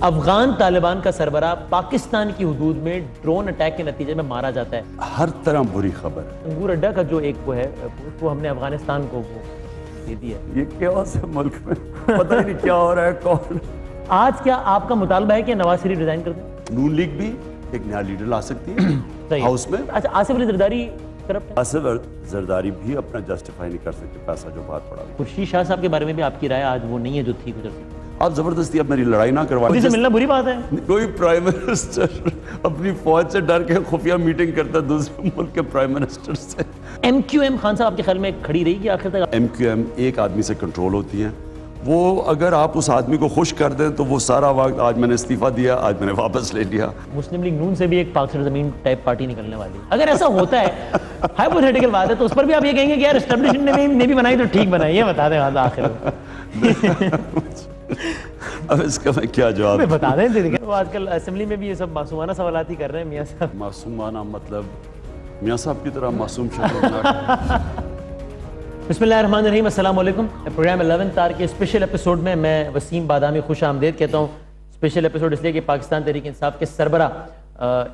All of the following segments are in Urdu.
افغان طالبان کا سربراہ پاکستان کی حدود میں ڈرون اٹیک کے نتیجے میں مارا جاتا ہے. ہر طرح بری خبر. انگور اڈا کا جو ایک وہ ہے وہ ہم نے افغانستان کو دے دیا. یہ کیوس ہے ملک میں, پتہ ہی نہیں کیا ہو رہا ہے. کون آج کیا آپ کا مطالبہ ہے کہ نواز شریف ریزائن کر دیں؟ نون لیگ بھی ایک نیا لیڈر لا سکتی ہے ہاؤس میں. اچھا, آصف علی زرداری آصف زرداری بھی اپنا جسٹیفائی نہیں کر سکتے پیسہ جو بات پڑا. خورشید شاہ صاحب کے بارے میں بھی آپ کی رائے آج وہ نہیں ہے جو تھی گزر سکتی. آپ زبردستی اب میری لڑائی نہ کروائیں. سے ملنا بری بات ہے. کوئی پرائم منسٹر اپنی فوج سے ڈر کے خفیہ میٹنگ کرتا ہے دوسرے ملک کے پرائم منسٹر سے. ایم کیو ایم خان صاحب آپ کے خیال میں کھڑی رہی گی آخر تک؟ ایم کیو ایم ایک آدمی سے کنٹرول ہوتی ہیں. وہ اگر آپ اس آدمی کو خوش کر دیں تو وہ سارا وقت آج میں نے استعفیٰ دیا, آج میں نے واپس لے لیا. مسلم لیگ نون سے بھی ایک پاک زمین ٹائپ پارٹی نکلنے والی. اگر ایسا ہوتا ہے, ہائپوتھیٹیکل بات ہے, تو اس پر بھی آپ یہ کہیں گے کہ یار اسٹیبلشمنٹ نے بھی بنائی تو ٹھیک بنائی. یہ بتا دیں آخر میں. اب اس کا میں کیا جواب بتا دیں. وہ آج کل اسمبلی میں بھی یہ سب معصومانہ سوالات ہی کر رہے ہیں میاں صاحب. معصومانہ مطلب میاں صاحب کی طرح معصوم شکل. بسم اللہ الرحمن الرحیم. السلام علیکم. پروگرام 11 تار کے اسپیشل ایپیسوڈ میں وسیم بادامی خوش آمدید کہتا ہوں. اسپیشل ایپیسوڈ اس لیے کہ پاکستان تحریک انصاف کے سربراہ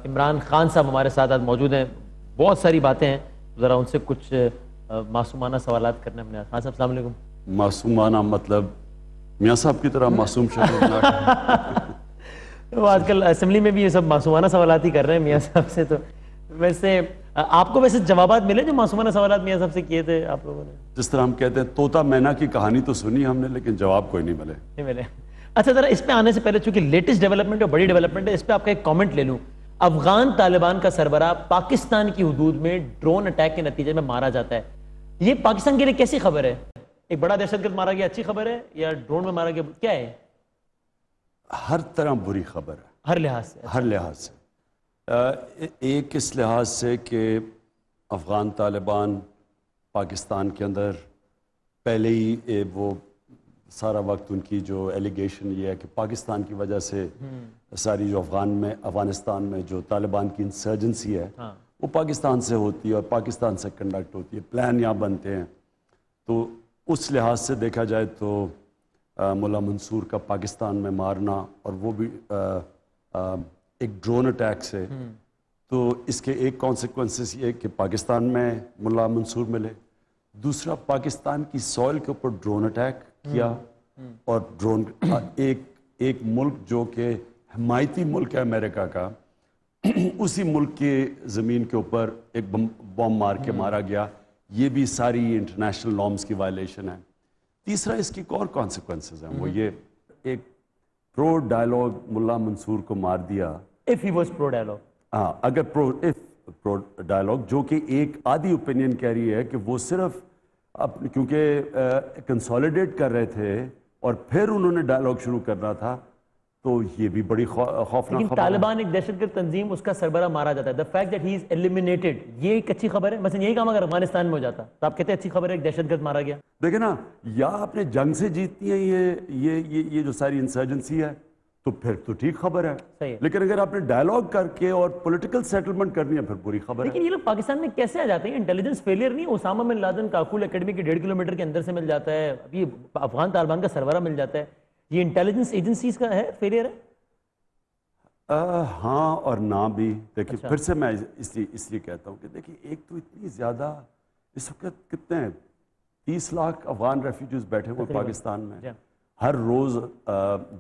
عمران خان صاحب ہمارے ساتھ آج موجود ہیں. بہت ساری باتیں ہیں, ذرا ان سے کچھ معصومانہ سوالات کرنے ہم نے. خان صاحب السلام علیکم. معصومانہ مطلب میاں صاحب کی طرح معصوم شکل. وہ آج کل اسمبلی میں بھی یہ سب معصومانہ سوالات ہی کر رہے ہیں میاں صاحب سے. تو ویسے آپ کو ویسے جوابات ملے جو معصومانہ سوالات میاں صاحب سے کیے تھے آپ لوگوں نے؟ جس طرح ہم کہتے ہیں طوطا مینا کی کہانی تو سنی ہم نے, لیکن جواب کوئی نہیں ملے. نہیں ملے. اچھا, ذرا اس پہ آنے سے پہلے چونکہ لیٹسٹ ڈیولپمنٹ اور بڑی ڈیولپمنٹ ہے, اس پہ آپ کا ایک کامنٹ لے لوں. افغان طالبان کا سربراہ پاکستان کی حدود میں ڈرون اٹیک کے نتیجے میں مارا جاتا ہے. یہ پاکستان کے لیے کیسی خبر ہے؟ ایک بڑا دہشت گرد مارا گیا, اچھی خبر ہے, یا ڈرون میں مارا گیا, کیا ہے؟ ہر طرح بری خبر ہے, ہر لحاظ سے. ہر لحاظ سے. ایک اس لحاظ سے کہ افغان طالبان پاکستان کے اندر پہلے ہی وہ سارا وقت ان کی جو ایلیگیشن یہ ہے کہ پاکستان کی وجہ سے ساری جو افغانستان میں جو طالبان کی انسرجنسی ہے وہ پاکستان سے ہوتی ہے اور پاکستان سے کنڈکٹ ہوتی ہے, پلان یہاں بنتے ہیں. تو اس لحاظ سے دیکھا جائے تو ملا منصور کا پاکستان میں مارنا اور وہ بھی ایک ڈرون اٹیک سے, تو اس کے ایک کانسیکوینسز یہ کہ پاکستان میں ملا منصور ملے, دوسرا پاکستان کی سوئل کے اوپر ڈرون اٹیک کیا, اور ڈرون ایک ملک جو کہ حمایتی ملک ہے امریکہ کا, اسی ملک کے زمین کے اوپر ایک بم مار کے مارا گیا. یہ بھی ساری انٹرنیشنل نارمز کی وائلیشن ہے. تیسرا اس کی ایک اور کانسیکوینسز ہیں, وہ یہ ایک پرو ڈائلاگ ملا منصور کو مار دیا. if he was pro dialogue. ہاں, اگر پرو ڈائلاگ جو کہ ایک آدھی اوپینین کہہ رہی ہے کہ وہ صرف کیونکہ کنسولیڈیٹ کر رہے تھے اور پھر انہوں نے ڈائلاگ شروع کرنا تھا, تو یہ بھی بڑی خوفناک خبر ہے. طالبان ایک دہشت گرد تنظیم, اس کا سربراہ مارا جاتا ہے. the fact that he is eliminated, یہ ایک اچھی خبر ہے. مثلا یہی کام اگر افغانستان میں ہو جاتا تو آپ کہتے ہیں اچھی خبر ہے, ایک دہشت گرد مارا گیا. دیکھیں نا, یا آپ نے جنگ سے جیتتی ہیں یہ جو ساری انسرجنسی ہے تو پھر تو ٹھیک خبر ہے, لیکن اگر آپ نے ڈائلاگ کر کے اور پولیٹیکل سیٹلمنٹ کرنی ہے پھر بری خبر ہے. لیکن یہ لوگ پاکستان میں کیسے آ جاتے ہیں؟ انٹیلیجنس فیلئر نہیں؟ Osama bin Laden Kakul Academy کے 1.5 کلومیٹر کے اندر سے مل جاتا ہے, ابھی افغان طالبان کا سربراہ مل جاتا ہے. یہ انٹیلیجنس ایجنسیز کا ہے فیلئر ہے؟ ہاں اور نہ بھی. دیکھیں پھر سے میں اس لیے کہتا ہوں کہ دیکھیں, ایک تو اتنی زیادہ اس وقت کتنے ہیں 30 لاکھ افغان ریفیوجیز بیٹھے ہوئے پاکستان میں. ہر روز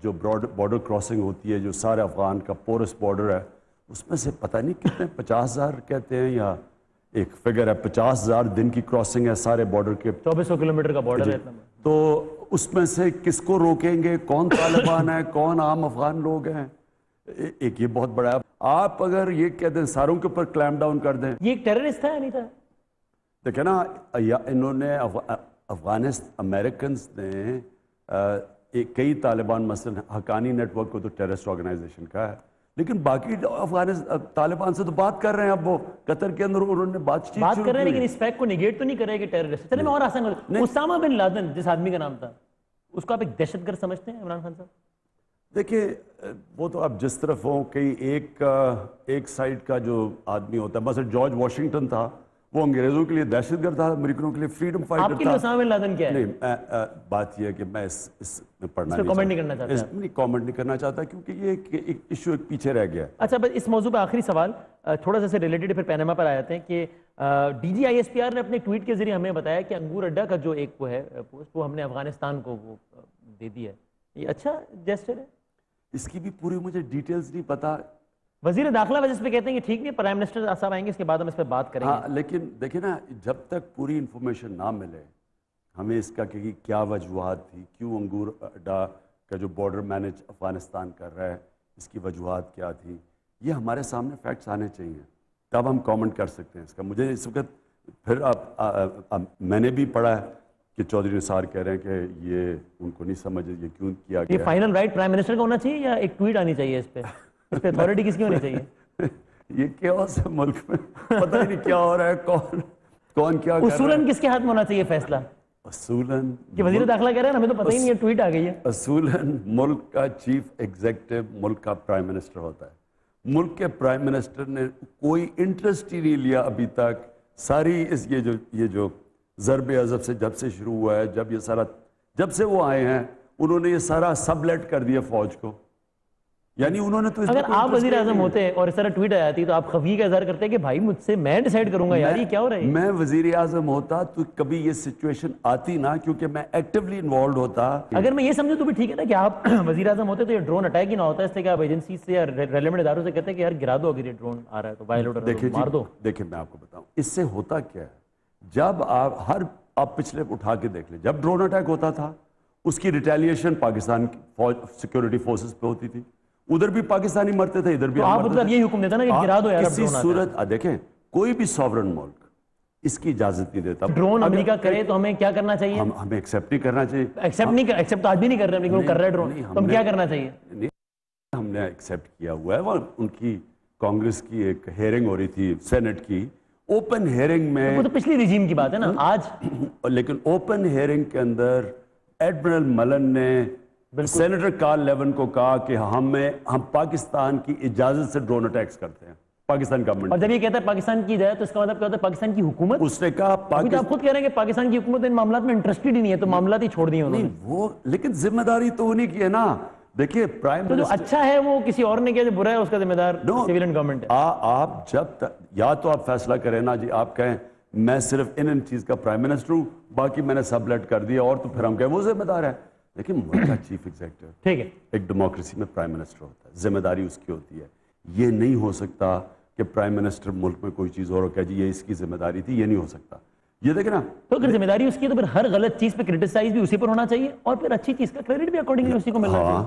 جو بارڈر کراسنگ ہوتی ہے, جو سارے افغان کا پورس بارڈر ہے, اس میں سے پتہ نہیں کتنے 50,000 کہتے ہیں, یا ایک فگر ہے 50,000 دن کی کراسنگ ہے سارے بارڈر کے. 2400 کلومیٹر کا بارڈر ہے. تو اس میں سے کس کو روکیں گے؟ کون طالبان ہے, کون عام افغان لوگ ہیں؟ ایک یہ بہت بڑا ہے. آپ اگر یہ کہہ دیں ساروں کے اوپر کلیم ڈاؤن کر دیں, یہ ایک ٹیررسٹ تھا یا نہیں تھا؟ دیکھیں نا, انہوں نے امریکنز نے کئی طالبان مثلا حقانی نیٹ ورک کو تو ٹیررسٹ آرگنائزیشن کا ہے, لیکن باقی طالبان سے تو بات کر رہے ہیں. اب وہ قطر کے اندر انہوں نے بات کر رہے ہیں, لیکن اس فیکٹ کو نیگیٹ تو نہیں کر رہے کہ ٹیررسٹ. چلیں میں اور آسان کروں, اسامہ بن لادن جس آدمی کا نام تھا, اس کو آپ ایک دہشت گرد سمجھتے ہیں عمران خان صاحب؟ دیکھیں وہ تو اب جس طرف ہوں, کئی ایک سائڈ کا جو آدمی ہوتا ہے, مثلا جارج واشنگٹن تھا, وہ انگریزوں کے لیے دہشت گرد تھا، امریکنوں کے لیے فریڈم فائٹر تھا. آپ کے لیے اسامہ بن لادن کیا ہے؟ نہیں، بات یہ ہے کہ میں اس میں پڑھنا کامنٹ نہیں کرنا چاہتا. نہیں کامنٹ نہیں کرنا چاہتا کیونکہ یہ ایک ایشو ایک پیچھے رہ گیا. اچھا بس اس موضوع پہ آخری سوال تھوڑا سا سے ریلیٹڈ، پھر پیناما پر آ جاتے ہیں کہ D G I S P R نے اپنے ٹویٹ کے ذریعے ہمیں بتایا کہ انگور اڈا کا جو ایک وہ ہے پوسٹ وہ ہم نے افغانستان کو وہ دے دیا ہے. یہ اچھا جیسچر ہے؟ اس کی بھی پوری مجھے ڈیٹیلز نہیں پتا. وزیر داخلہ وجہ سے کہتے ہیں کہ ٹھیک نہیں، پرائم منسٹر صاحب آئیں گے اس کے بعد ہم اس پہ بات کریں گے. ہاں لیکن دیکھیں نا، جب تک پوری انفارمیشن نہ ملے ہمیں اس کا کہ کیا وجوہات تھی، کیوں انگور اڈا کا جو بارڈر مینیج افغانستان کر رہا ہے اس کی وجوہات کیا تھی، یہ ہمارے سامنے فیکٹس آنے چاہیے تب ہم کامنٹ کر سکتے ہیں اس کا. مجھے اس وقت پھر میں نے بھی پڑھا ہے کہ چودھری نثار کہہ رہے ہیں کہ یہ ان کو نہیں سمجھ یہ کیوں کیا گیا. یہ فائنل رائٹ پرائم منسٹر کا ہونا چاہیے یا ایک ٹویٹ آنی چاہیے اس پہ اتھارٹی کس کی ہونی چاہیے؟ یہ کیوس ہے ملک میں، پتہ ہی نہیں کیا ہو رہا ہے، کون کیا کر رہا ہے. اصولاً کس کے ہاتھ میں ہونا چاہیے فیصلہ؟ اصولاً کہ وزیر داخلہ کہہ رہے ہیں ہمیں تو پتہ ہی نہیں ہے، ٹویٹ آ گئی ہے. اصولاً ملک کا چیف ایگزیکٹو ملک کا پرائم منسٹر ہوتا ہے. ملک کے پرائم منسٹر نے کوئی انٹرسٹ ہی نہیں لیا ابھی تک. ساری یہ جو ضرب عضب سے جب سے شروع ہوا ہے، جب سے وہ آئے ہیں انہوں نے یہ سارا سب لیٹ کر دیا فوج کو. یعنی انہوں نے تو اگر آپ وزیر اعظم ہوتے اور اس طرح ٹویٹ آ جاتی تو آپ خفیہ کا اظہار کرتے کہ بھائی مجھ سے میں ڈیسائیڈ کروں گا یار یہ کیا ہو رہا ہے. میں وزیر اعظم ہوتا تو کبھی یہ سچویشن آتی نہ، کیونکہ میں ایکٹیولی انوالوڈ ہوتا. اگر میں یہ سمجھوں تو بھی ٹھیک ہے نا کہ آپ وزیر اعظم ہوتے تو یہ ڈرون اٹیک ہی نہ ہوتا، اس لیے کہ آپ ایجنسی سے یا ریلیونٹ اداروں سے کہتے ہیں کہ یار گرا دو اگر یہ ڈرون آ رہا ہے تو وائلوٹ مار دو. دیکھیں میں آپ کو بتاؤں اس سے ہوتا کیا ہے. جب آپ پچھلے اٹھا کے دیکھ لیں، جب ڈرون اٹیک ہوتا تھا اس کی ریٹیلیشن پاکستان کی سیکورٹی فورسز پہ ہوتی تھی، ادھر بھی پاکستانی مرتے تھے ادھر بھی. آپ مطلب یہی حکم دیتا نا کہ گرا دو یار. کسی صورت دیکھیں کوئی بھی سوورن ملک اس کی اجازت نہیں دیتا. ڈرون امریکہ کرے تو ہمیں کیا کرنا چاہیے؟ ہمیں ایکسیپٹ نہیں کرنا چاہیے. ایکسیپٹ آج بھی نہیں کر رہے لیکن وہ کر رہے ڈرون، تو ہم کیا کرنا چاہیے؟ ہم نے ایکسیپٹ کیا ہوا ہے. وہ ان کی کانگریس کی ایک ہیئرنگ ہو رہی تھی سینٹ کی، اوپن ہیئرنگ میں. وہ تو پچھلی رجیم کی بات ہے نا آج. لیکن اوپن ہیئرنگ کے اندر ایڈمرل ملن نے سینیٹر کارل لیون کو کہا کہ ہم پاکستان کی اجازت سے ڈرون اٹیکس کرتے ہیں، پاکستان گورنمنٹ. اور جب یہ کہتا ہے پاکستان کی اجازت تو اس کا مطلب کیا ہوتا ہے؟ پاکستان کی حکومت. اس نے کہا آپ خود کہہ رہے ہیں کہ پاکستان کی حکومت ان معاملات میں انٹرسٹڈ ہی نہیں ہے تو معاملات ہی چھوڑ دیے انہوں نے. وہ لیکن ذمہ داری تو انہیں کی ہے نا. دیکھیے پرائم تو جو اچھا ہے وہ کسی اور نے کیا، جو برا ہے اس کا ذمہ دار سیویلین گورنمنٹ ہے. آپ جب تک یا تو آپ فیصلہ کریں نا جی، آپ کہیں میں صرف ان چیز کا پرائم منسٹر ہوں باقی میں نے سب لیٹ کر دیا، اور تو پھر ہم کہیں وہ ذمہ دار ہے. لیکن ملک کا چیف ایگزیکٹو ٹھیک ہے ایک ڈیموکریسی میں پرائم منسٹر ہوتا ہے، ذمہ داری اس کی ہوتی ہے. یہ نہیں ہو سکتا کہ پرائم منسٹر ملک میں کوئی چیز اور کہ جی یہ اس کی ذمہ داری تھی، یہ نہیں ہو سکتا. یہ دیکھیں نا، تو اگر ذمہ داری اس کی تو پھر ہر غلط چیز پہ کرٹیسائز بھی اسی پر ہونا چاہیے اور پھر اچھی چیز کا کریڈٹ بھی اکارڈنگلی اسی کو ملنا چاہیے.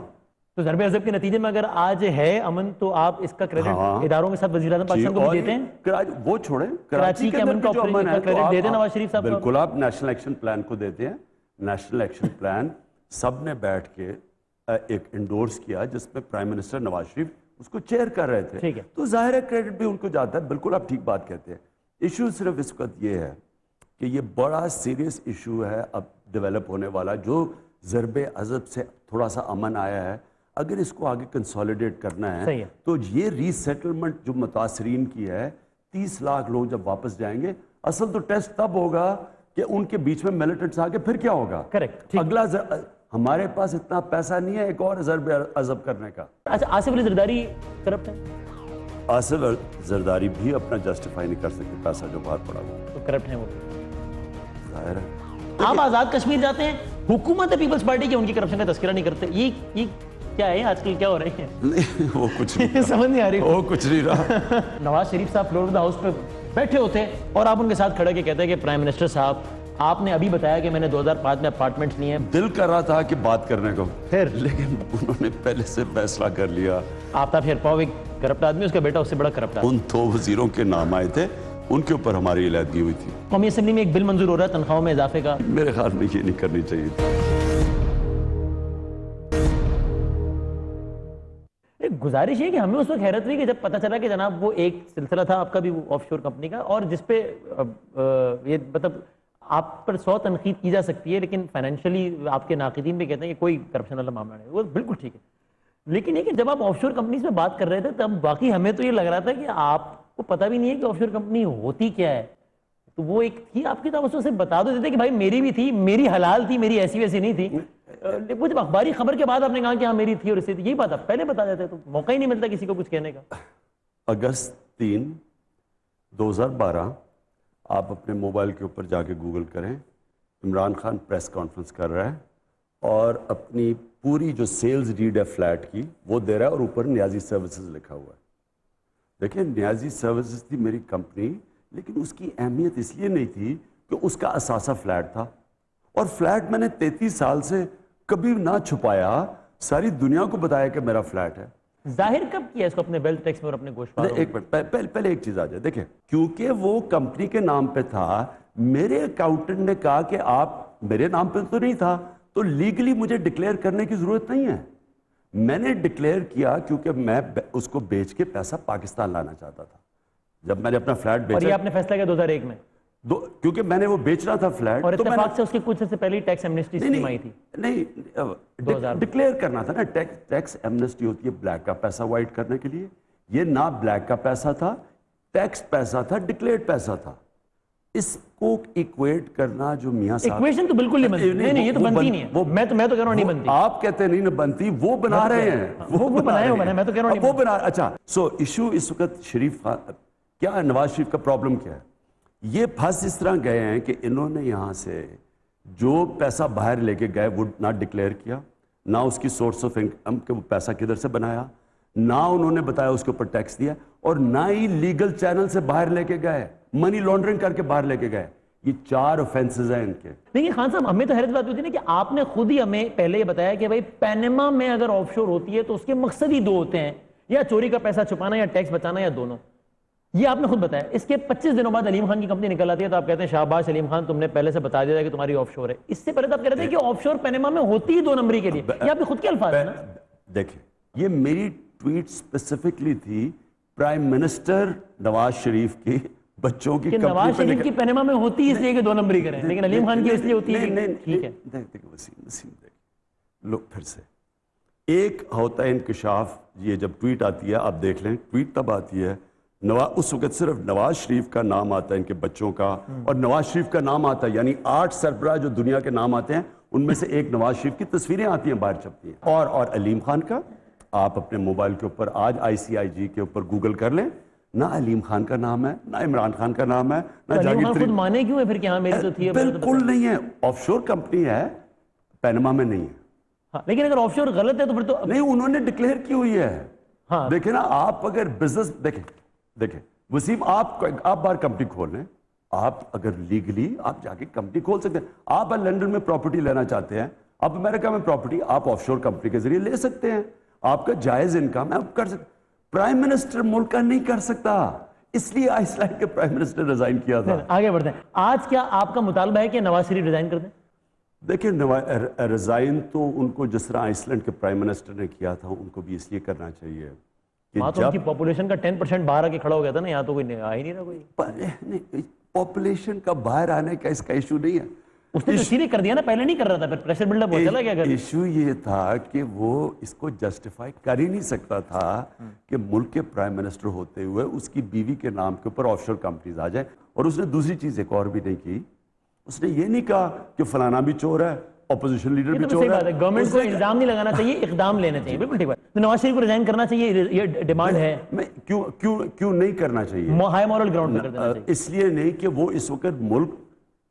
تو ضرب عضب کے نتیجے میں اگر آج ہے امن تو آپ اس کا کریڈٹ اداروں کے ساتھ وزیر اعظم پاکستان کو بھی دیتے ہیں. وہ چھوڑیں کراچی کے امن کا کریڈٹ دیتے ہیں نواز شریف صاحب. بالکل آپ نیشنل ایکشن پلان کو دیتے ہیں. نیشنل ایکشن پلان سب نے بیٹھ کے ایک انڈورس کیا جس میں پرائم منسٹر نواز شریف اس کو چیئر کر رہے تھے. تو ظاہر ہے کریڈٹ بھی ان کو جاتا ہے. بالکل آپ ٹھیک بات کہتے ہیں. ایشو صرف اس وقت یہ ہے کہ یہ بڑا سیریس ایشو ہے اب ڈیولپ ہونے والا، جو ضرب عضب سے تھوڑا سا امن آیا ہے. اگر اس کو آگے کنسولیڈیٹ کرنا ہے تو یہ ری سیٹلمنٹ جو متاثرین کی ہے، 30 لاکھ لوگ جب واپس جائیں گے، اصل تو ٹیسٹ تب ہوگا کہ ان کے بیچ میں ملیٹنٹس آگے پھر کیا ہوگا. کریکٹ. اگلا ہمارے پاس اتنا پیسہ نہیں ہے ایک اور ضرب عضب کرنے کا. اچھا آصف علی زرداری کرپٹ ہے؟ آصف زرداری بھی اپنا جسٹیفائی نہیں کر سکتے پیسہ جو باہر پڑا ہوا. تو کرپٹ ہیں وہ ظاہر ہے. آپ آزاد کشمیر جاتے ہیں، حکومت پیپلز پارٹی کی ان کی کرپشن کا تذکرہ نہیں کرتے. یہ کیا ہے آج کل کیا ہو رہی ہے؟ نہیں وہ کچھ نہیں سمجھ نہیں آ رہی. وہ کچھ نہیں رہا. نواز شریف صاحب فلورڈا ہاؤس پہ بیٹھے ہوتے اور آپ ان کے ساتھ کھڑے کے کہتے ہیں کہ پرائم منسٹر صاحب آپ نے ابھی بتایا کہ میں نے 2005 میں اپارٹمنٹس لیے ہیں. دل کر رہا تھا کہ بات کرنے کو پھر لیکن انہوں نے پہلے سے فیصلہ کر لیا. آفتاب شیرپاؤ ایک کرپٹ آدمی، اس کا بیٹا اس سے بڑا کرپٹ آدمی. ان 2 وزیروں کے نام آئے تھے، ان کے اوپر ہماری علیحدگی ہوئی تھی. قومی اسمبلی میں ایک بل منظور ہو رہا ہے تنخواہوں میں اضافے کا. میرے خیال میں یہ نہیں کرنی چاہیے تھی. گزارش ہے کہ ہمیں اس وقت حیرت ہوئی کہ جب پتہ چلا کہ جناب وہ ایک سلسلہ تھا آپ کا بھی آف شور کمپنی کا، اور جس پہ یہ مطلب آپ پر 100 تنقید کی جا سکتی ہے لیکن فائنینشلی آپ کے ناقدین بھی کہتے ہیں کہ کوئی کرپشن والا معاملہ نہیں. وہ بالکل ٹھیک ہے، لیکن یہ کہ جب آپ آف شور کمپنیز میں بات کر رہے تھے تب باقی ہمیں تو یہ لگ رہا تھا کہ آپ کو پتہ بھی نہیں ہے کہ آف شور کمپنی ہوتی کیا ہے. تو وہ ایک تھی آپ کی، تو اس سے بتا دو دیتے کہ بھائی میری بھی تھی، میری حلال تھی، میری ایسی ویسی نہیں تھی. وہ جب اخباری خبر کے بعد آپ نے کہا کہ ہاں میری تھی اور اس سے یہی بات آپ پہلے بتا دیتے تو موقع ہی نہیں ملتا کسی کو کچھ کہنے کا. اگست 3 2012 آپ اپنے موبائل کے اوپر جا کے گوگل کریں، عمران خان پریس کانفرنس کر رہا ہے اور اپنی پوری جو سیلز ریڈ ہے فلیٹ کی وہ دے رہا ہے اور اوپر نیازی سروسز لکھا ہوا ہے. دیکھیں نیازی سروسز تھی میری کمپنی، لیکن اس کی اہمیت اس لیے نہیں تھی کہ اس کا اثاثہ فلیٹ تھا، اور فلیٹ میں نے 33 سال سے کبھی نہ چھپایا، ساری دنیا کو بتایا کہ میرا فلیٹ ہے. ظاہر کب کیا اس کو اپنے ویلتھ ٹیکس میں اور اپنے گوشت والوں ایک منٹ پہلے ایک چیز آ جائے. دیکھیں کیونکہ وہ کمپنی کے نام پہ تھا، میرے اکاؤنٹنٹ نے کہا کہ آپ میرے نام پہ تو نہیں تھا تو لیگلی مجھے ڈکلیئر کرنے کی ضرورت نہیں ہے. میں نے ڈکلیئر کیا کیونکہ میں اس کو بیچ کے پیسہ پاکستان لانا چاہتا تھا. جب میں نے اپنا فلیٹ اور بیچا، یہ آپ نے فیصلہ کیا 2001 میں، کیونکہ میں نے وہ بیچنا تھا فلیٹ، اور تو میں نے اتفاق سے اس کے کچھ سے پہلے ٹیکس ایمنسٹی اسکیم آئی تھی. نہیں ڈکلیئر کرنا تھا نا. ٹیکس ایمنسٹی ہوتی ہے بلیک کا پیسہ وائٹ کرنے کے لیے، یہ نہ بلیک کا پیسہ تھا، ٹیکس پیسہ تھا، ڈکلیئرڈ پیسہ تھا. اس کو ایکویٹ کرنا جو میاں صاحب، ایکویشن تو بالکل نہیں بنتی. نہیں یہ تو بنتی نہیں ہے. میں تو کہہ رہا ہوں نہیں بنتی. آپ کہتے نہیں بنتی، وہ بنا رہے ہیں. وہ بنائے ہو، میں تو کہہ رہا ہوں وہ بنا. اچھا سو ایشو اس وقت شریف خان کیا ہے، نواز شریف کا پرابلم کیا ہے؟ یہ پھنس اس طرح گئے ہیں کہ انہوں نے یہاں سے جو پیسہ باہر لے کے گئے وہ نہ ڈکلیئر کیا، نہ اس کی سورس آف انکم کہ وہ پیسہ کدھر سے بنایا، نہ انہوں نے بتایا اس کے اوپر ٹیکس دیا، اور نہ ہی لیگل چینل سے باہر لے کے گئے، منی لانڈرنگ کر کے باہر لے کے گئے. یہ 4 offenses ہیں ان کے. دیکھیے خان صاحب، ہمیں تو حیرت بات ہوتی ہے نا کہ آپ نے خود ہی ہمیں پہلے یہ بتایا کہ بھائی پینما میں اگر آف شور ہوتی ہے تو اس کے مقصد ہی 2 ہوتے ہیں، یا چوری کا پیسہ چھپانا یا ٹیکس بچانا، یا دونوں. یہ آپ نے خود بتایا. اس کے 25 دنوں بعد علیم خان کی کمپنی نکل آتی ہے تو آپ کہتے ہیں شاباش علیم خان، تم نے پہلے سے بتا دیا کہ تمہاری آف شور ہے. اس سے پہلے تو آپ کہہ رہے تھے کہ آف شور پینما میں ہوتی ہی 2 نمبری کے لیے. یہ آپ کے خود کے الفاظ ہیں نا. دیکھیں یہ میری ٹویٹ اسپیسیفکلی تھی پرائم منسٹر نواز شریف کی بچوں کی کہ نواز شریف کی پینما میں ہوتی اس لیے کہ 2 نمبری کریں، لیکن علیم خان کی اس لیے ہوتی ہے. ٹھیک ہے وسیم لوگ پھر سے ایک ہوتا ہے انکشاف. یہ جب ٹویٹ آتی ہے آپ دیکھ لیں، ٹویٹ تب آتی ہے اس وقت صرف نواز شریف کا نام آتا ہے ان کے بچوں کا، اور نواز شریف کا نام آتا ہے، یعنی 8 سربراہ جو دنیا کے نام آتے ہیں ان میں سے ایک نواز شریف کی تصویریں آتی ہیں، باہر چھپتی ہیں. اور علیم خان کا آپ اپنے موبائل کے اوپر آج ICIG کے اوپر گوگل کر لیں، نہ علیم خان کا نام ہے، نہ عمران خان کا نام ہے، نہ علیم خان خود مانے کیوں ہے پھر کہ ہاں میری تو تھی؟ بالکل نہیں ہے. آف شور کمپنی ہے، پینما میں نہیں ہے. لیکن اگر آف شور غلط ہے تو پھر تو نہیں، انہوں نے ڈکلیئر کی ہوئی ہے. دیکھیں نا آپ اگر بزنس دیکھیں وسیم، آپ باہر کمپنی کھول لیں، آپ اگر لیگلی آپ جا کے کمپنی کھول سکتے ہیں. آپ لنڈن میں پراپرٹی لینا چاہتے ہیں، آپ امریکہ میں پراپرٹی آپ آف شور کمپنی کے ذریعے لے سکتے ہیں. آپ کا جائز انکم ہے، آپ کر سکتے. پرائم منسٹر ملک کا نہیں کر سکتا، اس لیے آئس لینڈ کے پرائم منسٹر ریزائن کیا تھا. آگے بڑھتے ہیں. آج کیا آپ کا مطالبہ ہے کہ نواز شریف ریزائن کر دیں؟ دیکھیں ریزائن تو ان کو جس طرح آئس لینڈ کے پرائم منسٹر نے کیا تھا ان کو بھی اس لیے کرنا چاہیے کہ وہاں تو ان کی پاپولیشن کا 10% باہر آ کے کھڑا ہو گیا تھا نا، یہاں تو کوئی آ ہی نہیں رہا کوئی. پاپولیشن کا باہر آنے کا اس کا ایشو نہیں ہے. اس نے اسی لیے کر دیا نا، پہلے نہیں کر رہا تھا، پھر پریشر بلڈ اپ ہو چلا گیا. ایشو یہ تھا کہ وہ اس کو جسٹیفائی کر ہی نہیں سکتا تھا کہ ملک کے پرائم منسٹر ہوتے ہوئے اس کی بیوی کے نام کے اوپر آف شور کمپنیز آ جائیں. اور اس نے دوسری چیز ایک اور بھی نہیں کی، اس نے یہ نہیں کہا کہ فلانا بھی چور ہے، اپوزیشن لیڈر بھی چور ہے. گورنمنٹ کو الزام نہیں لگانا چاہیے، اقدام لینا چاہیے. بالکل ٹھیک بات. نواز شریف کو ریزائن کرنا چاہیے، یہ ڈیمانڈ ہے. کیوں نہیں کرنا چاہیے؟ ہائی مورل گراؤنڈ پہ کر دینا چاہیے. اس لیے نہیں کہ وہ اس وقت ملک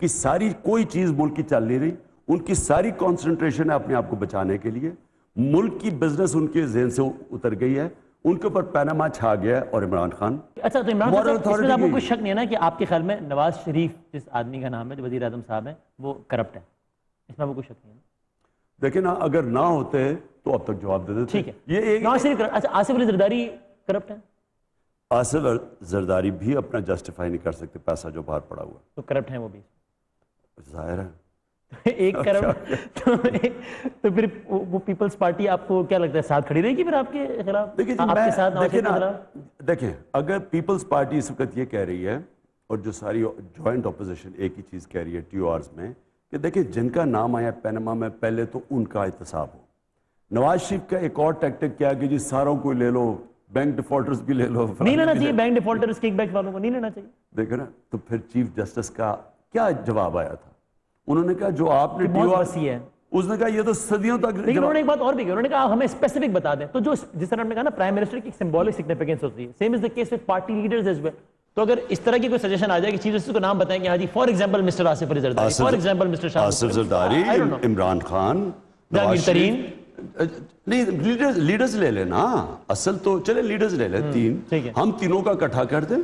کی ساری کوئی چیز ملک کی چل نہیں رہی، ان کی ساری کانسنٹریشن ہے اپنے آپ کو بچانے کے لیے. ملک کی بزنس ان کے ذہن سے اتر گئی ہے، ان کے اوپر پینما چھا گیا ہے. اور عمران خان، اچھا تو عمران خان صاحب، اس میں آپ کو کوئی شک نہیں ہے نا کہ آپ کے خیال میں نواز شریف جس آدمی کا نام ہے، جو وزیر اعظم صاحب ہیں، وہ کرپٹ ہے؟ اس میں آپ کو کوئی شک نہیں ہے؟ دیکھیں نا، اگر نہ ہوتے تو اب تک جواب دے دیتے. ٹھیک ہے. نواز شریف، اچھا آصف علی زرداری کرپٹ ہے؟ آصف زرداری بھی اپنا جسٹیفائی نہیں کر سکتے پیسہ جو باہر پڑا ہوا. تو کرپٹ ہیں وہ بھی؟ ظاہر ہے. ایک کرپٹ تو پھر وہ پیپلز پارٹی آپ کو کیا لگتا ہے ساتھ کھڑی رہے گی پھر آپ کے خلاف؟ دیکھیں اگر پیپلز پارٹی اس وقت یہ کہہ رہی ہے، اور جو ساری جوائنٹ اپوزیشن ایک ہی چیز کہہ رہی ہے TORs میں، کہ دیکھیں جن کا نام آیا پینما میں، پہلے تو ان کا احتساب ہو. نواز شریف کا ایک اور ٹیکٹک کیا کہ جی ساروں کو لے لو، بینک ڈیفالٹرز بھی لے لو. نہیں لینا چاہیے بینک ڈیفالٹرز کک بیک والوں کو نہیں لینا چاہیے. دیکھو نا, تو پھر چیف جسٹس کا کیا جواب آیا تھا؟ انہوں نے کہا جو آپ نے بہت وسیع ہے. اس نے کہا یہ تو صدیوں تک. لیکن انہوں نے ایک بات اور بھی کی, انہوں نے کہا ہمیں اسپیسیفک بتا دیں. تو جو جس طرح نے کہا نا پرائم منسٹر کی ایک سمبولک سگنیفیکینس ہوتی ہے, same as the case with party leaders as well. تو اگر اس طرح کی کوئی سجیشن آ جائے کہ چیف جسٹس کو نام بتائیں کہ ہاں جی for example mister Asif Ali Zardari, for example mister Shah Asif Zardari, Imran Khan, Jahangir Tareen, نہیں لیڈرز لے لینا. اصل تو چلے لیڈرز لے لیں تین, ہم تینوں کا اکٹھا کر دیں.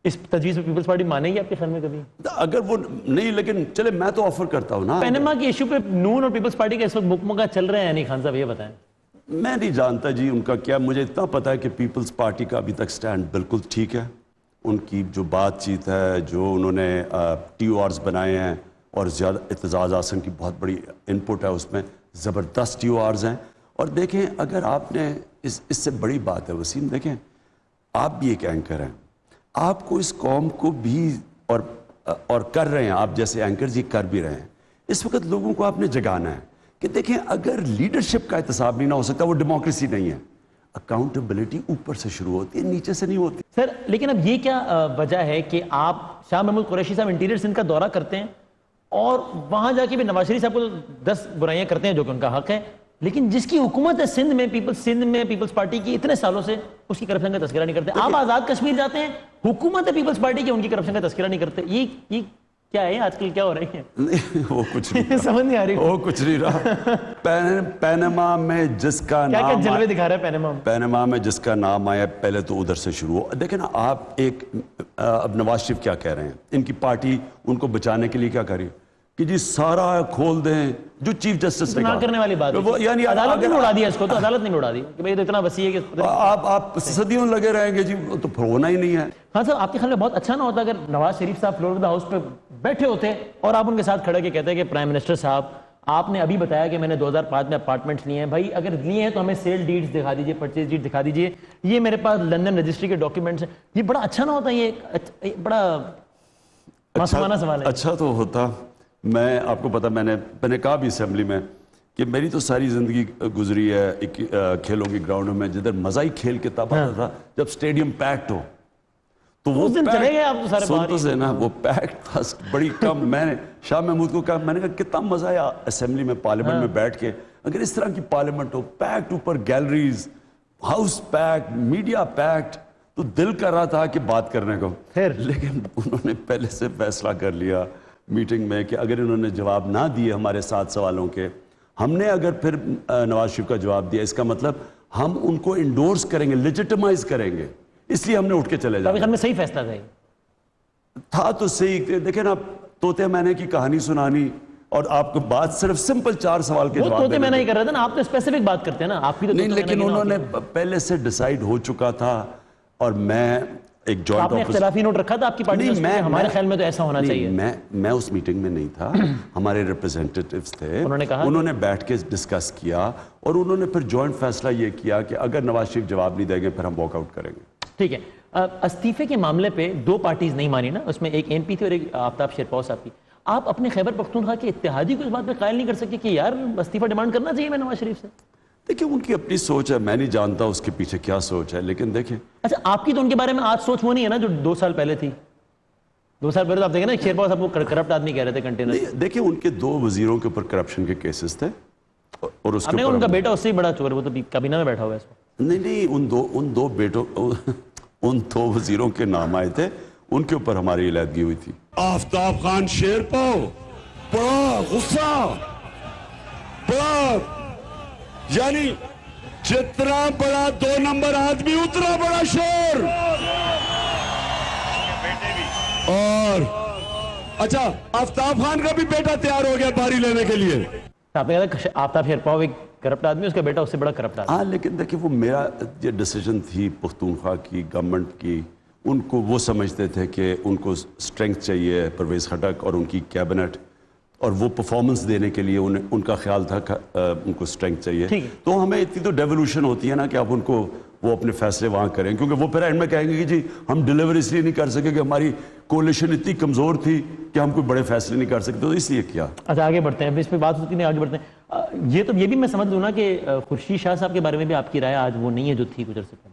اس تجویز میں پیپلز پارٹی مانے گی آپ کے خیال میں کبھی؟ اگر وہ نہیں, لیکن چلے میں تو آفر کرتا ہوں نا. پینما کی ایشو پہ نون اور پیپلز پارٹی کا اس وقت مکمکہ چل رہے ہیں یعنی خان صاحب, یہ بتائیں. میں نہیں جانتا جی ان کا کیا, مجھے اتنا پتا ہے کہ پیپلز پارٹی کا ابھی تک سٹینڈ بالکل ٹھیک ہے. ان کی جو بات چیت ہے, جو انہوں نے ٹی او آرز بنائے ہیں, اور زیادہ اعتزاز احسن کی بہت بڑی انپٹ ہے اس میں, زبردست ٹی او آرز ہیں. اور دیکھیں اگر آپ نے اس سے بڑی بات ہے وسیم, دیکھیں آپ بھی ایک اینکر ہیں, آپ کو اس قوم کو بھی اور کر رہے ہیں, آپ جیسے اینکرز یہ کر بھی رہے ہیں. اس وقت لوگوں کو آپ نے جگانا ہے کہ دیکھیں اگر لیڈرشپ کا احتساب نہیں نہ ہو سکتا وہ ڈیموکریسی نہیں ہے. اکاؤنٹیبلٹی اوپر سے شروع ہوتی ہے, نیچے سے نہیں ہوتی. سر لیکن اب یہ کیا وجہ ہے کہ آپ شاہ محمود قریشی صاحب انٹیریئر سندھ کا دورہ کرتے ہیں اور وہاں جا کے بھی نواز شریف صاحب کو 10 برائیاں کرتے ہیں جو کہ ان کا حق ہے, لیکن جس کی حکومت ہے سندھ میں پیپلز پارٹی کی اتنے سالوں سے, اس کی کرپشن کا تذکرہ نہیں کرتے. آپ آزاد کشمیر جاتے ہیں, حکومت ہے پیپلز پارٹی کی, ان کی کرپشن کا تذکرہ نہیں کرتے. یہ کیا ہے آج کل, کیا ہو رہی ہے؟ وہ کچھ نہیں سمجھ نہیں آ رہی. وہ کچھ نہیں رہا. پینما میں جس کا کیا نام جلوے دکھا رہا ہے پینما میں جس کا نام آیا, پہلے تو ادھر سے شروع ہو. دیکھیں نا آپ ایک اب نواز شریف کیا کہہ رہے ہیں, ان کی پارٹی ان کو بچانے کے لیے کیا کر رہی ہے کہ جی سارا کھول دیں, جو چیف جسٹس نے کہا کرنے والی بات ہے. یعنی عدالت نے اڑا دیا اس کو, تو عدالت نے اڑا دیا کہ بھئی تو اتنا وسیع ہے کہ آپ صدیوں لگے رہیں گے جی, تو پھر ہونا ہی نہیں ہے. ہاں صاحب آپ کے خیال میں بہت اچھا نہ ہوتا اگر نواز شریف صاحب فلور آف دا ہاؤس پہ بیٹھے ہوتے اور آپ ان کے ساتھ کھڑے کے کہتے ہیں کہ پرائم منسٹر صاحب آپ نے ابھی بتایا کہ میں نے 2005 میں اپارٹمنٹس لیے ہیں, بھائی اگر لیے ہیں تو ہمیں سیل ڈیڈز دکھا دیجئے, پرچیز ڈیڈ دکھا دیجئے, یہ میرے پاس لندن رجسٹری کے ڈاکیومنٹس ہیں. یہ بڑا اچھا نہ ہوتا, یہ بڑا معصومانہ سوال ہے. اچھا تو ہوتا. میں آپ کو پتا, میں نے کہا بھی اسمبلی میں کہ میری تو ساری زندگی گزری ہے کھیلوں کی گراؤنڈوں میں, جدھر مزہ ہی کھیل کے تب آتا تھا جب سٹیڈیم پیکڈ ہو. تو وہ اس دن چلے گئے آپ تو سارے سن تو سے نا, وہ پیکڈ تھا بڑی کم. میں نے شاہ محمود کو کہا, میں نے کہا کتنا مزہ آیا اسمبلی میں, پارلیمنٹ میں بیٹھ کے. اگر اس طرح کی پارلیمنٹ ہو, پیکڈ اوپر galleries, house packed, media packed, تو دل کر رہا تھا کہ بات کرنے کو. لیکن انہوں نے پہلے سے فیصلہ کر لیا میٹنگ میں کہ اگر انہوں نے جواب نہ دیے ہمارے 7 سوالوں کے, ہم نے اگر پھر نواز شریف کا جواب دیا, اس کا مطلب ہم ان کو انڈورس کریں گے, لیجیٹمائز کریں گے, اس لیے ہم نے اٹھ کے چلے جانا. میں صحیح فیصلہ تھا تو صحیح. دیکھیں نا طوطے میں نے کی کہانی سنانی اور آپ کو بات صرف سمپل 4 سوال کے جواب طوطے میں نہیں کر رہا تھا نا, آپ تو اسپیسیفک بات کرتے ہیں نا, آپ کی تو نہیں, لیکن انہوں نے پہلے سے ڈیسائیڈ ہو چکا تھا. اور میں ایک جوائنٹ آپ نے اختلافی نوٹ رکھا تھا آپ کی پارٹی میں, ہمارے خیال میں تو ایسا ہونا چاہیے. میں اس میٹنگ میں نہیں تھا, ہمارے ریپرزینٹیٹیوز تھے, انہوں نے بیٹھ کے ڈسکس کیا اور انہوں نے پھر جوائنٹ فیصلہ یہ کیا کہ اگر نواز شریف جواب نہیں دیں گے پھر ہم واک آؤٹ کریں گے. ٹھیک ہے. استعفے کے معاملے پہ 2 پارٹیز نہیں مانی نا, اس میں ایک MP تھی اور ایک آفتاب شیرپاؤ صاحب کی. آپ اپنے خیبر پختونخوا کے اتحادی کو اس بات پہ قائل نہیں کر سکتے کہ یار استعفیٰ ڈیمانڈ کرنا چاہیے میں نواز شریف سے؟ دیکھیں ان کی اپنی سوچ ہے, میں نہیں جانتا اس کے پیچھے کیا سوچ ہے, لیکن دیکھیں. اچھا آپ کی تو ان کے بارے میں آج سوچ وہ نہیں ہے نا جو 2 سال پہلے تھی. 2 سال پہلے تو آپ دیکھیں نا شیرپاؤ صاحب کو کرپٹ آدمی کہہ رہے تھے کنٹینر. دیکھیں ان کے 2 وزیروں کے اوپر کرپشن کے کیسز تھے, اور اس کے ان کا بیٹا اس سے ہی بڑا چور ہے, وہ تو کابینہ میں بیٹھا ہوا ہے اس وقت. نہیں, ان دو بیٹوں ان 2 وزیروں کے نام آئے تھے, ان کے اوپر ہماری علیحدگی ہوئی تھی. آفتاب خان شیرپاؤ بڑا غصہ, بڑا یعنی جتنا بڑا 2 نمبر آدمی اتنا بڑا شور. اور اچھا آفتاب خان کا بھی بیٹا تیار ہو گیا باری لینے کے لیے. آپ نے کہا آفتاب شیرپاؤ ایک کرپٹ آدمی, اس کا بیٹا اس سے بڑا کرپٹ آدمی. ہاں لیکن دیکھیں وہ میرا یہ ڈیسیجن تھی پختونخوا کی گورنمنٹ کی. ان کو وہ سمجھتے تھے کہ ان کو اسٹرینگتھ چاہیے پرویز خٹک اور ان کی کیبنٹ, اور وہ پرفارمنس دینے کے لیے ان کا خیال تھا ان کو اسٹرینگتھ چاہیے. تو ہمیں اتنی تو ڈیولوشن ہوتی ہے نا کہ آپ ان کو وہ اپنے فیصلے وہاں کریں, کیونکہ وہ پھر اینڈ میں کہیں گے کہ جی ہم ڈیلیور اس لیے نہیں کر سکے کہ ہماری کولیشن اتنی کمزور تھی کہ ہم کوئی بڑے فیصلے نہیں کر سکتے, تو اس لیے کیا. اچھا آگے بڑھتے ہیں, اس پہ بات ہوتی نہیں, آگے بڑھتے ہیں. یہ بھی میں سمجھ لوں نا کہ خورشید شاہ صاحب کے بارے میں بھی آپ کی رائے آج وہ نہیں ہے جو تھی کچھ عرصے پہلے.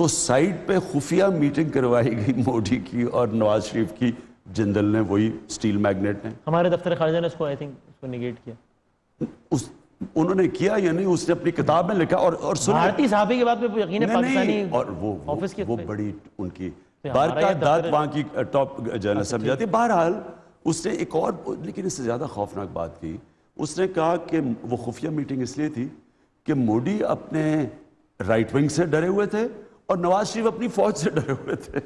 تو سائٹ پہ خفیہ میٹنگ کروائی گئی مودی کی اور نواز شریف کی، جندل نے، وہی سٹیل میگنیٹ نے. ہمارے دفتر خارجہ نے اس کو آئی تھنک اس کو نیگیٹ کیا. انہوں نے کیا یا نہیں، اس نے اپنی کتاب میں لکھا. اور بھارتی صحافی کی بات پہ یقین ہے پاکستانی اور وہ بڑی ان کی بارکات داد وہاں کی ٹاپ جرنل سمجھ جاتی ہے. بہرحال اس نے ایک اور لیکن اس سے زیادہ خوفناک بات کی. اس نے کہا کہ وہ خفیہ میٹنگ اس لیے تھی کہ مودی اپنے رائٹ ونگ سے ڈرے ہوئے تھے اور نواز شریف اپنی فوج سے ڈرے ہوئے تھے.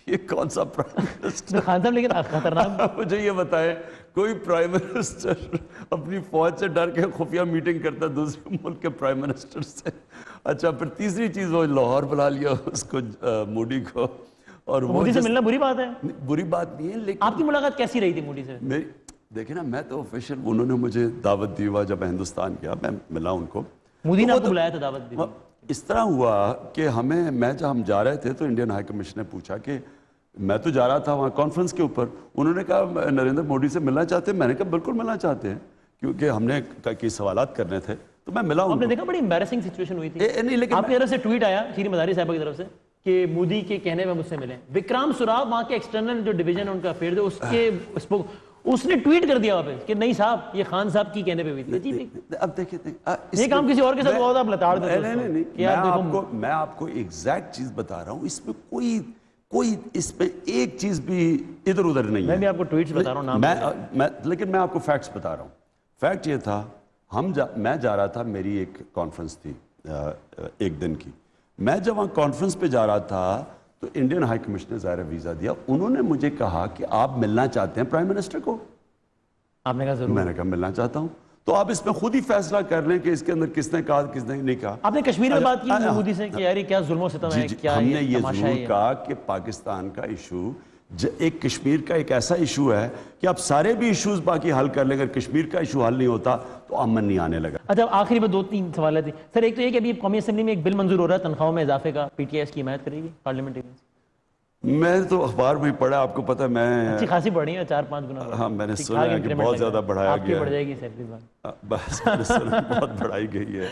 یہ کون سا پرائم منسٹر؟ خان صاحب لیکن خطرناک. مجھے یہ بتائیں کوئی پرائم منسٹر اپنی فوج سے ڈر کے خفیہ میٹنگ کرتا ہے دوسرے ملک کے پرائم منسٹر سے؟ اچھا پھر تیسری چیز وہ لاہور بلا لیا اس کو مودی کو. اور مودی سے ملنا بری بات ہے؟ بری بات نہیں ہے لیکن آپ کی ملاقات کیسی رہی تھی مودی سے؟ دیکھیں نا میں تو آفیشیل، انہوں نے مجھے دعوت دی ہوا جب میں ہندوستان گیا میں ملا ان کو. مودی نے آپ کو بلایا تھا دعوت دی؟ اس طرح ہوا کہ جب ہم جا رہے تھے تو انڈین ہائی کمیشن نے پوچھا کہ میں تو جا رہا تھا وہاں کانفرنس کے اوپر، انہوں نے کہا نریندر مودی سے ملنا چاہتے ہیں؟ میں نے کہا بالکل ملنا چاہتے ہیں کیونکہ ہم نے کئی سوالات کرنے تھے تو میں ملا. آپ نے دیکھا بڑی امبیرسنگ سچویشن ہوئی تھی. آپ کی طرف سے ٹویٹ آیا شیریں مزاری صاحبہ کی طرف سے کہ مودی کے کہنے میں مجھ سے ملیں. وکرام سراب وہاں کے ایکسٹرنل جو ڈویژن ہے ان کا افیئر ہے اس نے ٹویٹ کر دیا وہاں پہ کہ نہیں صاحب یہ خان صاحب کی کہنے پہ ہوئی تھی. اب دیکھیں یہ کام کسی اور کے ساتھ ہوا تھا آپ لتاڑ دیتے. میں آپ کو ایگزیکٹ چیز بتا رہا ہوں، اس میں کوئی اس میں ایک چیز بھی ادھر ادھر نہیں ہے. میں بھی آپ کو ٹویٹس بتا رہا ہوں لیکن میں آپ کو فیکٹس بتا رہا ہوں. فیکٹ یہ تھا میں جا رہا تھا، میری ایک کانفرنس تھی ایک دن کی. میں جب وہاں کانفرنس پہ جا رہا تھا تو انڈین ہائی کمیشن نے ظاہر ویزا دیا. انہوں نے مجھے کہا کہ آپ ملنا چاہتے ہیں پرائم منسٹر کو؟ آپ نے کہا ضرور. میں نے کہا ملنا چاہتا ہوں. تو آپ اس میں خود ہی فیصلہ کر لیں کہ اس کے اندر کس نے کہا کس نے نہیں کہا. آپ نے کشمیر میں بات کی مودی سے کہ یار یہ کیا ظلم و ستم ہے؟ کیا ہم نے یہ ضرور کہا کہ پاکستان کا ایشو ایک کشمیر کا ایک ایسا ایشو ہے کہ آپ سارے بھی ایشوز باقی حل کر لیں، اگر کشمیر کا ایشو حل نہیں ہوتا تو امن نہیں آنے لگا. اچھا آخری میں 2-3 سوالات تھیں سر. ایک تو یہ کہ ابھی قومی اسمبلی میں ایک بل منظور ہو رہا ہے تنخواہوں میں اضافے کا، پی ٹی آئی اس کی حمایت کرے گی پارلیمنٹری؟ میں تو اخبار میں ہی پڑھا، آپ کو پتہ میں اچھی خاصی بڑھی ہے 4-5 گنا. ہاں میں نے سنا ہے کہ بہت زیادہ بڑھایا گیا ہے. بڑھ جائے گی سیلری بس میں نے سنا بہت بڑھائی گئی ہے.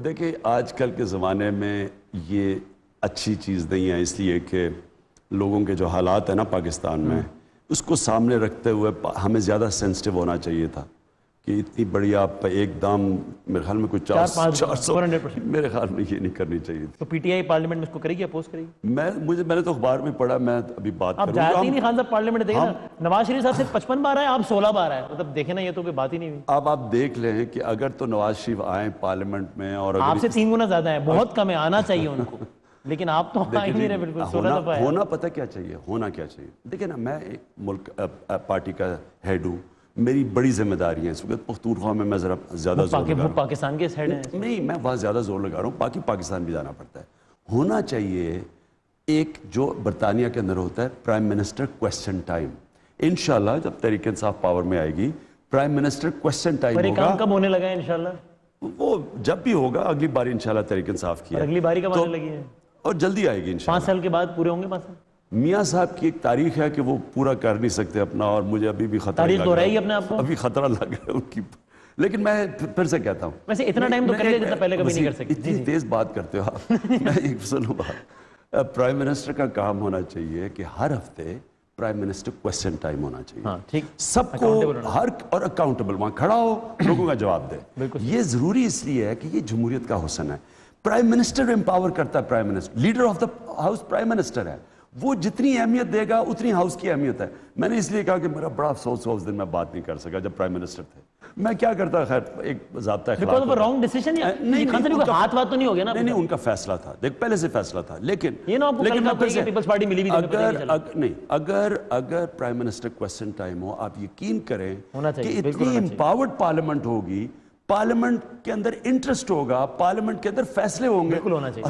دیکھیں آج کل کے زمانے میں یہ اچھی چیز نہیں ہے، اس لیے کہ لوگوں کے جو حالات ہیں نا پاکستان میں اس کو سامنے رکھتے ہوئے ہمیں زیادہ سینسٹیو ہونا چاہیے تھا کہ اتنی بڑی آپ ایک دام میرے خیال میں کوئی 400 میرے خیال میں یہ نہیں کرنی چاہیے تھی. تو پی ٹی آئی پارلیمنٹ میں اس کو کرے گی اپوز کرے گی؟ میں نے تو اخبار میں پڑھا، میں ابھی بات کروں گا. آپ جاتے ہی نہیں خان صاحب پارلیمنٹ. دیکھیں نا نواز شریف صاحب سے 55 بار آئے، آپ 16 بار آئے. مطلب دیکھیں نا یہ تو کوئی بات ہی نہیں ہوئی. اب آپ دیکھ لیں کہ اگر تو نواز شریف آئیں پارلیمنٹ میں اور آپ سے 3 گنا زیادہ ہیں، بہت کم ہے، آنا چاہیے ان کو. لیکن آپ تو آ ہی نہیں رہے بالکل. 16 دفعہ ہونا پتہ کیا چاہیے، ہونا کیا چاہیے. دیکھیں نا میں ایک ملک پارٹی کا ہیڈ ہوں، میری بڑی ذمہ داری ہے اس وقت. پختونخوا میں ذرا زیادہ زور لگا رہا ہوں. پاکستان کے ہیڈ ہیں. نہیں میں بہت زیادہ زور لگا رہا ہوں، باقی پاکستان بھی جانا پڑتا ہے. ہونا چاہیے ایک جو برطانیہ کے اندر ہوتا ہے پرائم منسٹر کویسچن ٹائم. انشاءاللہ جب تحریک انصاف پاور میں آئے گی پرائم منسٹر کویسچن ٹائم ہوگا. کام کب ہونے لگا ہے انشاءاللہ؟ وہ جب بھی ہوگا اگلی باری انشاءاللہ تحریک انصاف کی ہے. اگلی باری کب آنے لگی ہے؟ اور جلدی آئے گی انشاءاللہ. 5 سال کے بعد پورے ہوں گے 5 سال؟ میاں صاحب کی ایک تاریخ ہے کہ وہ پورا کر نہیں سکتے اپنا، اور مجھے ابھی بھی خطرہ تاریخ دہرائے گی اپنے آپ کو؟ ابھی خطرہ لگ رہا ہے ان کی. لیکن میں پھر سے کہتا ہوں ویسے اتنا ٹائم تو کر لیا جتنا پہلے کبھی نہیں کر سکتے. اتنی تیز بات کرتے ہو آپ. میں ایک سنو بات، پرائم منسٹر کا کام ہونا چاہیے کہ ہر ہفتے پرائم منسٹر کویسچن ٹائم ہونا چاہیے. سب کو ہر اور اکاؤنٹیبل وہاں کھڑا ہو، لوگوں کا جواب دے. یہ ضروری اس لیے ہے کہ یہ جمہوریت کا حسن ہے. پرائم منسٹر امپاور کرتا ہے. Prime minister leader of the house prime minister ہے. وہ جتنی اہمیت دے گا اتنی ہاؤس کی اہمیت ہے. میں نے اس لیے کہا کہ میرا بڑا افسوس ہوا اس دن میں بات نہیں کر سکا جب پرائم منسٹر تھے. میں کیا کرتا، خیر ایک ضابطہ اخلاق ہے. رانگ ڈیسیژن نہیں، ہاتھ تو نہیں ہو گیا نا. نہیں ان کا فیصلہ تھا، دیکھ پہلے سے فیصلہ تھا. لیکن پیپلز پارٹی ملی بھی نہیں، اگر پرائم منسٹر کویسچن ٹائم ہو، آپ یقین کریں کہ اتنی امپاورڈ پارلیمنٹ ہوگی، پارلیمنٹ کے اندر انٹرسٹ ہوگا، پارلیمنٹ کے اندر فیصلے ہوں گے.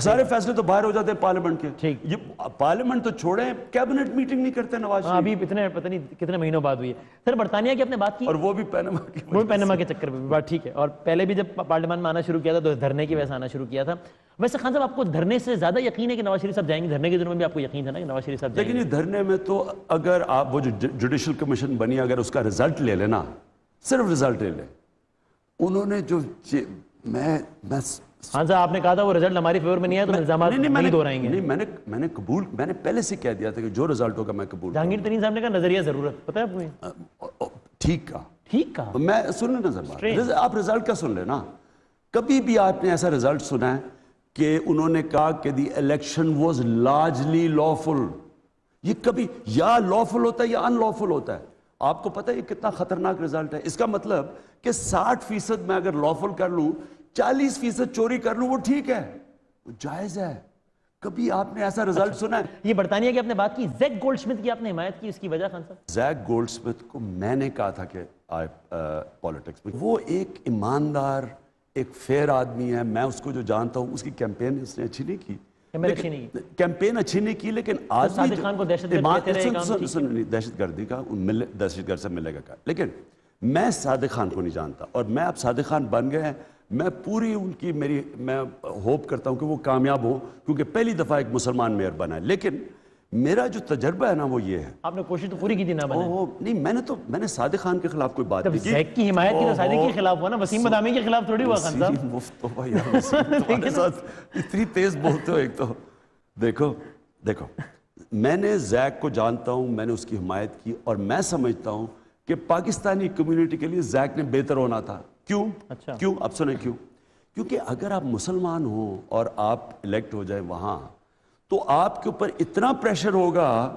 سارے فیصلے تو باہر ہو جاتے ہیں پارلیمنٹ کے. یہ پارلیمنٹ تو چھوڑیں، کیبنٹ میٹنگ نہیں کرتے نواز شریف. ابھی اتنے پتہ نہیں کتنے مہینوں بعد ہوئی ہے. سر برطانیہ کی آپ نے بات کی، اور وہ بھی پیناما کے چکر میں بات ٹھیک ہے. اور پہلے بھی جب پارلیمان میں آنا شروع کیا تھا تو دھرنے کی وجہ سے آنا شروع کیا تھا. ویسے خان صاحب آپ کو دھرنے سے زیادہ یقین ہے کہ نواز شریف صاحب جائیں گے؟ دھرنے کے دنوں میں بھی آپ کو یقین تھا نا کہ نواز شریف صاحب جائیں گے؟ لیکن یہ دھرنے میں تو اگر آپ وہ جو جوڈیشل کمیشن بنی، اگر اس کا رزلٹ لے لینا، صرف رزلٹ لے لیں، انہوں نے جو خان صاحب آپ نے کہا تھا وہ رزلٹ ہماری فیور میں نہیں ہے تو الزامات نہیں دہرائیں گے. نہیں میں نے پہلے سے کہہ دیا تھا کہ جو رزلٹ ہوگا میں قبول. جہانگیر ترین صاحب نے کہا نظریہ ضرورت, پتہ ہے آپ کو؟ ٹھیک کہا. میں سن لیں نا, آپ رزلٹ کا سن لیں نا. کبھی بھی آپ نے ایسا رزلٹ سنا ہے کہ انہوں نے کہا کہ دی الیکشن واز لارجلی لافل؟ یہ کبھی یا لافل ہوتا ہے یا ان لافل ہوتا ہے. آپ کو پتہ ہے یہ کتنا خطرناک رزلٹ ہے. اس کا مطلب کہ 60% میں اگر لافل کر لوں 40% چوری کر لوں وہ ٹھیک ہے, وہ جائز ہے. کبھی آپ نے ایسا رزلٹ سنا ہے؟ یہ برطانیہ کی آپ نے بات کی, زیک گولڈ سمتھ کی آپ نے حمایت کی, اس کی وجہ خان صاحب؟ زیک گولڈ سمتھ کو میں نے کہا تھا کہ پالیٹکس میں وہ ایک ایماندار ایک فیئر آدمی ہے. میں اس کو جو جانتا ہوں, اس کی کیمپین اس نے اچھی نہیں کی, کیمپین اچھی نہیں کی, لیکن صادق خان کو دہشت گردی کا دہشت گرد سے ملے گا. لیکن میں صادق خان کو نہیں جانتا, اور میں اب صادق خان بن گئے ہیں. میں پوری ان کی میں ہوپ کرتا ہوں کہ وہ کامیاب ہوں, کیونکہ پہلی دفعہ ایک مسلمان میئر بنا ہے. لیکن میرا جو تجربہ ہے نا وہ یہ ہے. آپ نے کوشش تو پوری کی تھی نا بنے. نہیں, میں نے صادق خان کے خلاف کوئی بات نہیں کی. زیک کی حمایت کی تو صادق کے خلاف ہوا نا, وسیم بادامی کے خلاف تھوڑی ہوا خان صاحب. مفت بھائی تمہارے ساتھ اتنی تیز بولتے ہو. ایک تو دیکھو میں نے زیک کو جانتا ہوں, میں نے اس کی حمایت کی, اور میں سمجھتا ہوں کہ پاکستانی کمیونٹی کے لیے زیک نے بہتر ہونا تھا. کیوں اب سنیں کیوں. کیونکہ اگر آپ مسلمان ہوں اور آپ الیکٹ ہو جائیں وہاں, تو آپ کے اوپر اتنا پریشر ہوگا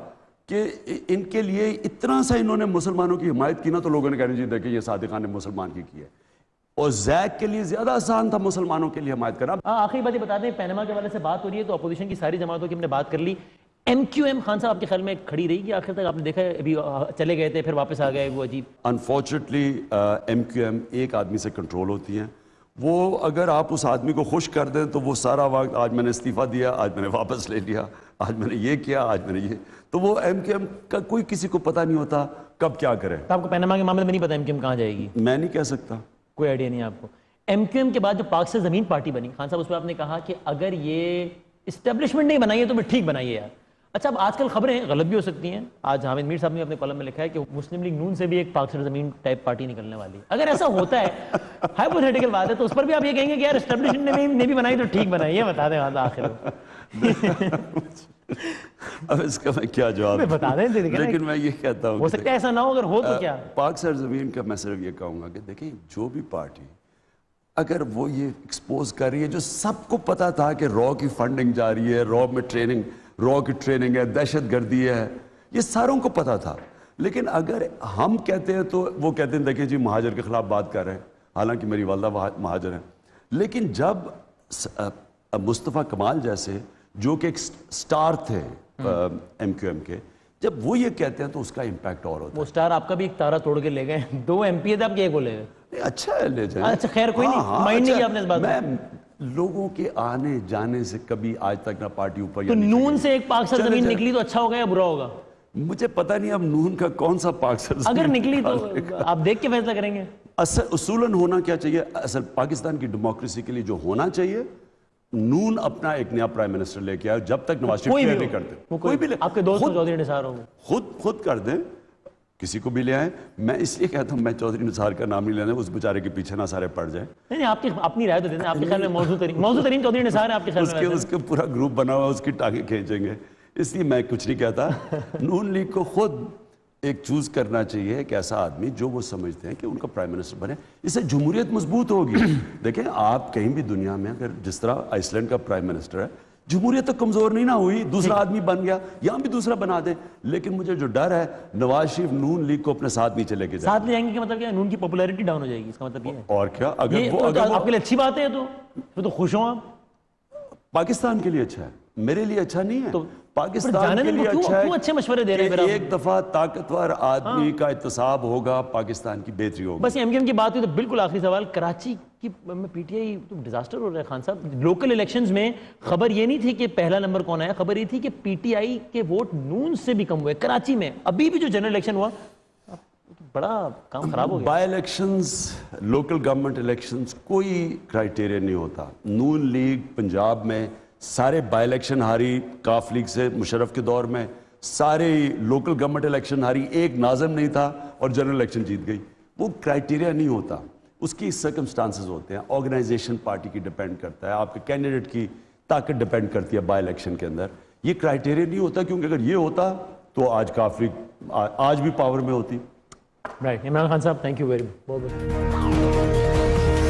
کہ ان کے لیے اتنا سا انہوں نے مسلمانوں کی حمایت کی نا, تو لوگوں نے کہنا جی دیکھیں یہ صادق خان نے مسلمان کی ہے. اور زیک کے لیے زیادہ آسان تھا مسلمانوں کے لیے حمایت کرنا. آخری بات یہ بتا دیں, پینما کے حوالے سے بات ہو رہی ہے تو اپوزیشن کی ساری جماعتوں کی ہم نے بات کر لی. ایم کیو ایم خان صاحب آپ کے خیال میں کھڑی رہی گی آخر تک؟ آپ نے دیکھا ہے ابھی چلے گئے تھے پھر واپس آ گئے, وہ عجیب. انفارچونیٹلی ایم کیو ایم ایک آدمی سے کنٹرول ہوتی ہیں. وہ اگر آپ اس آدمی کو خوش کر دیں تو وہ سارا وقت آج میں نے استعفیٰ دیا, آج میں نے واپس لے لیا, آج میں نے یہ کیا, آج میں نے یہ, تو وہ ایم کیو ایم کا کوئی کسی کو پتہ نہیں ہوتا کب کیا کرے. تو آپ کو پینما کے معاملے میں نہیں پتا ایم کیو ایم کہاں جائے گی؟ میں نہیں کہہ سکتا, کوئی آئیڈیا نہیں آپ کو. ایم کیو ایم کے بعد جو پاک سے زمین پارٹی بنی خان صاحب, اس پہ آپ نے کہا کہ اگر یہ اسٹیبلشمنٹ نہیں بنائیے تو پھر ٹھیک بنائیے یار. اچھا, اب آج کل خبریں غلط بھی ہو سکتی ہیں. آج حامد میر صاحب نے اپنے کالم میں لکھا ہے کہ مسلم لیگ نون سے بھی ایک پاک سے زمین ٹائپ پارٹی نکلنے والی ہے. اگر ایسا ہوتا ہے, ہائپوتھیٹیکل بات ہے, تو اس پر بھی آپ یہ کہیں گے کہ یار اسٹیبلشمنٹ نے بھی بنائی تو ٹھیک بنائی. یہ بتا دیں آخر اب اس کا میں کیا جواب بتا دیں. لیکن میں یہ کہتا ہوں ہو سکتا ہے ایسا نہ ہو, اگر ہو تو کیا. پاک سرزمین کا میں صرف یہ کہوں گا کہ دیکھیں جو بھی پارٹی اگر وہ یہ ایکسپوز کر رہی ہے, جو سب کو پتا تھا کہ رو کی فنڈنگ جا رہی ہے, رو کی ٹریننگ ہے, دہشت گردی ہے, یہ ساروں کو پتا تھا. لیکن اگر ہم کہتے ہیں تو وہ کہتے ہیں دیکھیں جی مہاجر کے خلاف بات کر رہے ہیں, حالانکہ میری والدہ مہاجر ہیں. لیکن جب مصطفیٰ کمال جیسے جو کہ ایک سٹار تھے ایم کیو ایم کے, جب وہ یہ کہتے ہیں تو اس کا امپیکٹ اور ہوتا ہے. وہ سٹار آپ کا بھی ایک تارا توڑ کے لے گئے, 2 ایم پی تھے آپ کے, ایک کو لے گئے. اچھا ہے, لے جائیں. اچھا خیر کوئی نہیں, مائنڈ نہیں کیا آپ نے اس بات میں. لوگوں کے آنے جانے سے کبھی آج تک نہ پارٹی اوپر, تو نون سے ایک پاک سر زمین نکلی تو اچھا ہوگا یا برا ہوگا؟ مجھے پتہ نہیں اب نون کا کون سا پاک سر زمین اگر نکلی تو آپ دیکھ کے فیصلہ کریں گے. اصولاً ہونا کیا چاہیے, اصل پاکستان کی ڈیموکریسی کے لیے جو ہونا چاہیے, نون اپنا ایک نیا پرائم منسٹر لے کے آئے, جب تک نواز شریف کلیئر نہیں کرتے. کوئی بھی آپ کے دوست چودھری نثار ہوں گے, خود کر دیں, کسی کو بھی لے آئیں. میں اس لیے کہتا ہوں میں چودھری نثار کا نام نہیں لینا, اس بیچارے کے پیچھے نہ سارے پڑ جائیں. نہیں, آپ کی اپنی رائے تو دیں. آپ کے خیال میں موضوع ترین چودھری نثار ہے آپ کے خیال میں؟ اس کے پورا گروپ بنا ہوا, اس کی ٹانگیں کھینچیں گے. اس لیے میں کچھ نہیں کہتا. نون لیگ کو خود ایک چوز کرنا چاہیے ایک ایسا آدمی جو وہ سمجھتے ہیں کہ ان کا پرائم منسٹر بنے, اس سے جمہوریت مضبوط ہوگی. دیکھیں آپ کہیں بھی دنیا میں اگر جس طرح آئس لینڈ کا پرائم منسٹر ہے, جمہوریت تو کمزور نہیں نہ ہوئی, دوسرا آدمی بن گیا, یہاں بھی دوسرا بنا دیں. لیکن مجھے جو ڈر ہے نواز شریف نون لیگ کو اپنے ساتھ نیچے لے کے جائیں. ساتھ لے جائیں گے کہ مطلب کیا نون کی پاپولیرٹی ڈاؤن ہو جائے گی, اس کا مطلب یہ ہے؟ اور کیا, اگر وہ آپ کے لیے اچھی بات ہے تو خوش ہوں آپ. پاکستان کے لیے اچھا ہے, میرے لیے اچھا نہیں ہے. پاکستان کے لیے اچھا ہے اچھے مشورے دے رہے ہیں. ایک دفعہ طاقتور آدمی کا احتساب ہوگا, پاکستان کی بہتری ہوگی. بس ایم کیو ایم کی بات ہوئی تو بالکل آخری سوال, کراچی کی پی ٹی آئی تو ڈیزاسٹر ہو رہا ہے خان صاحب. لوکل الیکشنز میں خبر یہ نہیں تھی کہ پہلا نمبر کون آیا, خبر یہ تھی کہ پی ٹی آئی کے ووٹ نون سے بھی کم ہوئے کراچی میں. ابھی بھی جو جنرل الیکشن ہوا بڑا کام خراب ہو گیا. By elections, local government elections کوئی کرائیٹیریا نہیں ہوتا. نون لیگ پنجاب میں سارے بائی الیکشن ہاری, کاف لیگ سے مشرف کے دور میں سارے لوکل گورنمنٹ الیکشن ہاری, ایک ناظم نہیں تھا اور جنرل الیکشن جیت گئی. وہ کرائیٹیریا نہیں ہوتا. اس کی سرکمسٹانسز ہوتے ہیں. آرگنائزیشن پارٹی کی ڈیپینڈ کرتا ہے, آپ کے کینڈیڈیٹ کی طاقت ڈیپینڈ کرتی ہے بائی الیکشن کے اندر. یہ کرائٹیریا نہیں ہوتا, کیونکہ اگر یہ ہوتا تو آج بھی پاور میں ہوتی. رائٹ. عمران خان صاحب تھینک یو ویری مچ.